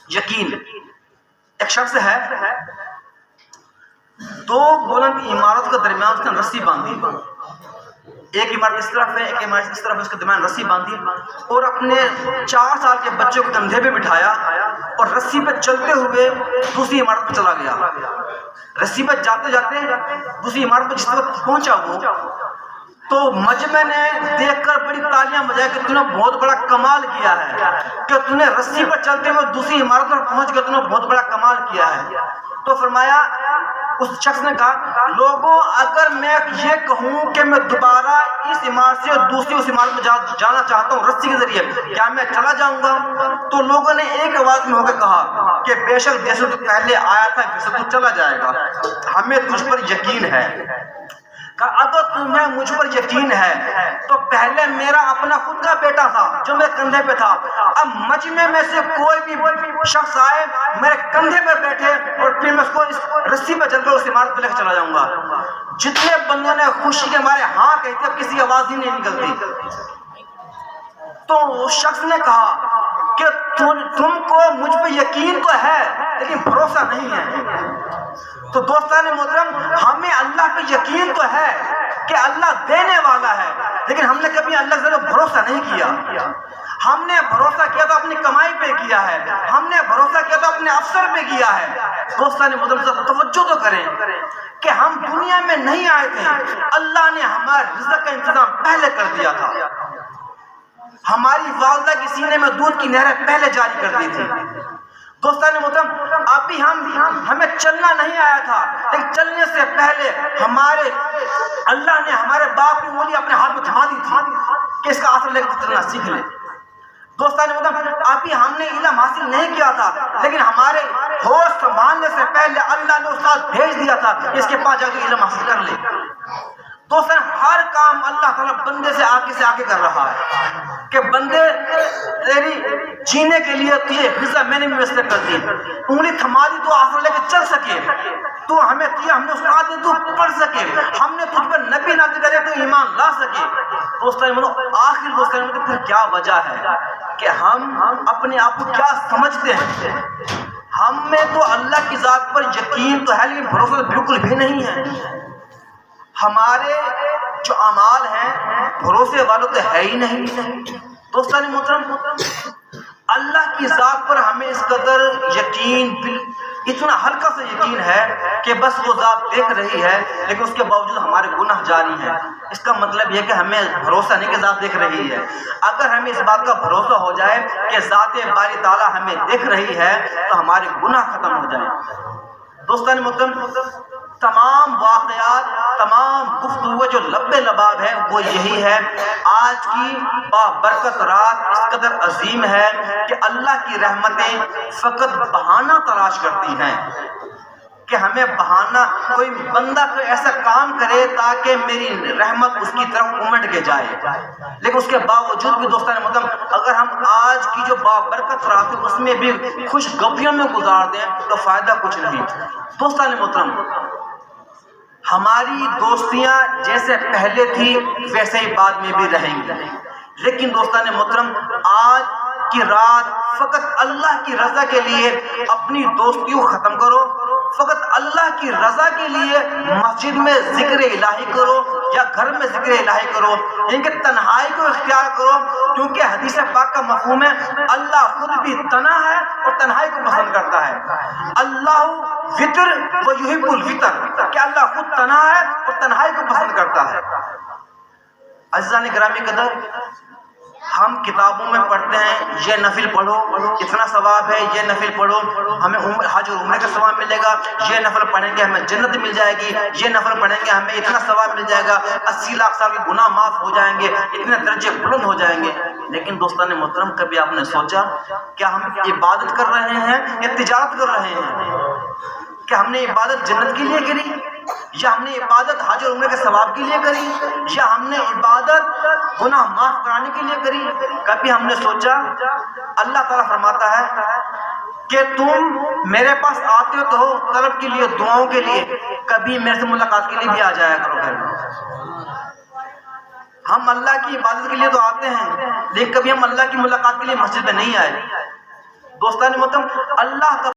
یقین. ایک شخص ہے، دو بلند عمارت کے درمیان اس نے رسی باندھی. ایک عمارت اس طرف ہے، ایک عمارت اس طرف ہے، اس کے درمیان رسی باندھی اور اپنے 4 سال کے بچے کو کندھے پہ بٹھایا اور رسی پہ چلتے ہوئے دوسری عمارت پہ چلا گیا. رسی پہ جاتے جاتے دوسری عمارت پہ جس وقت پہنچا وہ، تو مجمع نے دیکھ کر بڑی تالیاں بجائی کہ تم نے بہت بڑا کمال کیا ہے، کہ تم نے رسی پر چلتے ہوئے دوسری عمارت پر پہنچ گئے، تم نے بہت بڑا کمال کیا ہے. تو فرمایا، اس شخص نے کہا، لوگوں اگر میں یہ کہوں کہ میں دوبارہ اس عمارت سے دوسری اس عمارت میں جانا چاہتا ہوں رسی کے ذریعے، کیا میں چلا جاؤں گا؟ تو لوگوں نے ایک آواز میں ہو کے کہا کہ بے شک جیسے تو پہلے آیا تھا ویسے تو چلا جائے گا، ہمیں تجھ پر یقین ہے. کہ اگر تمہیں مجھ پر یقین ہے تو پہلے میرا اپنا خود کا بیٹا تھا جو میرے کندھے پہ تھا، اب مجمع میں سے کوئی بھی شخص آئے میرے کندھے پہ بیٹھے اور پھر میں اس کو اس رسی پہ چل کر اس عمارت پہ لے کے چلا جاؤں گا. جتنے بندوں نے خوشی کے مارے ہاں کہتے، اب کسی آواز ہی نہیں نکلتی. تو اس شخص نے کہا کہ تم کو مجھ پہ یقین تو ہے لیکن بھروسہ نہیں ہے. تو دوستان محترم، ہمیں اللہ پہ یقین تو ہے کہ اللہ دینے والا ہے، لیکن ہم نے کبھی اللہ سے بھروسہ نہیں کیا. ہم نے بھروسہ کیا تو اپنی کمائی پہ کیا ہے، ہم نے بھروسہ کیا تو اپنے افسر پہ کیا ہے. دوستان محترم، توجہ تو کریں کہ ہم دنیا میں نہیں آئے تھے، اللہ نے ہمارے رزق کا انتظام پہلے کر دیا تھا. ہماری والدہ کے سینے میں دودھ کی نہریں پہلے جاری کر دی تھی. دوستان محترم، ابھی ہمیں چلنا نہیں آیا تھا، لیکن چلنے سے پہلے اللہ نے ہمارے باپ کی انگلی اپنے ہاتھ میں تھما دی تھی کہ اس کا آسر لے کر چلنا سیکھ لے. دوستان محترم، ابھی ہم نے علم حاصل نہیں کیا تھا، لیکن ہمارے ہوش سنبھالنے سے پہلے اللہ نے استاد بھیج دیا تھا کہ اس کے پاس جا کے علم حاصل کر لے. دوستان، ہر کام اللہ تعالیٰ بندے سے آگے کر رہا ہے کہ بندے تیری جینے کے لیے تجھے غذا میں نے میسر کر دی، انگلی تھما دی تو آسر لے کے چل سکے، تو ہمیں استاد نے تو پڑھ سکے، ہم نے تجھ پر نبی نازل کرے تو ایمان لا سکے. آخر دوستان پھر کیا وجہ ہے کہ ہم اپنے آپ کو کیا سمجھتے ہیں؟ ہم میں تو اللہ کی ذات پر یقین تو ہے لیکن بھروسہ بالکل بھی نہیں ہے. ہمارے جو اعمال ہیں بھروسے والوں تو ہے ہی نہیں. دوستان محترم، اللہ کی ذات پر ہمیں اس قدر یقین، اتنا ہلکا سا یقین ہے کہ بس وہ ذات دیکھ رہی ہے لیکن اس کے باوجود ہمارے گناہ جاری ہیں. اس کا مطلب یہ کہ ہمیں بھروسہ نہیں کہ ذات دیکھ رہی ہے. اگر ہمیں اس بات کا بھروسہ ہو جائے کہ ذات باری تعالیٰ ہمیں دیکھ رہی ہے تو ہمارے گناہ ختم ہو جائیں. دوستان محترم، تمام واقعات، تمام گفتگو جو لب لباب ہے وہ یہی ہے. آج کی بابرکت رات اس قدر عظیم ہے کہ اللہ کی رحمتیں فقط بہانہ تلاش کرتی ہیں کہ ہمیں بہانہ، کوئی بندہ کوئی ایسا کام کرے تاکہ میری رحمت اس کی طرف امٹ کے جائے. لیکن اس کے باوجود بھی دوستان محترم، اگر ہم آج کی جو بابرکت رات ہے اس میں بھی خوش گپیوں میں گزار دیں تو فائدہ کچھ نہیں. دوستان محترم، ہماری دوستیاں جیسے پہلے تھی ویسے ہی بعد میں بھی رہیں گی، لیکن دوستان محترم آج کی رات فقط اللہ کی رضا کے لیے اپنی دوستی کو ختم کرو، فقط اللہ کی رضا کے لیے مسجد میں ذکر الہی کرو یا گھر میں ذکر الہی کرو، ان کے تنہائی کو اختیار کرو، کیونکہ حدیث پاک کا مفہوم ہے اللہ خود بھی تنہا ہے اور تنہائی کو پسند کرتا ہے. اللہ وطر و یحب الوطر، کہ اللہ خود تنہا ہے اور تنہائی کو پسند کرتا ہے. عزیزان گرامی قدر، ہم کتابوں میں پڑھتے ہیں یہ نفل پڑھو اتنا ثواب ہے، یہ نفل پڑھو ہمیں حج اور عمرے کا ثواب ملے گا، یہ نفل پڑھیں گے ہمیں جنت مل جائے گی، یہ نفل پڑھیں گے ہمیں اتنا ثواب مل جائے گا، 80 لاکھ سال کے گناہ معاف ہو جائیں گے، اتنے درجے بلند ہو جائیں گے. لیکن دوستان محترم، کبھی آپ نے سوچا کیا ہم عبادت کر رہے ہیں یا تجارت کر رہے ہیں؟ کہ ہم نے عبادت جنت کے لیے کری، یا ہم نے عبادت حج اور عمرے کے ثواب کے لیے کری، یا ہم نے عبادت گناہ معاف کرانے کے لیے کری؟ کبھی ہم نے سوچا؟ اللہ تعالیٰ فرماتا ہے کہ تم میرے پاس آتے تو ہو طلب کے لیے، دعاؤں کے لیے، کبھی میرے سے ملاقات کے لیے بھی آ جایا کرو گھر میں. ہم اللہ کی عبادت کے لیے تو آتے ہیں لیکن کبھی ہم اللہ کی ملاقات کے لیے مسجد میں نہیں آئے. دوستان محترم، اللہ کا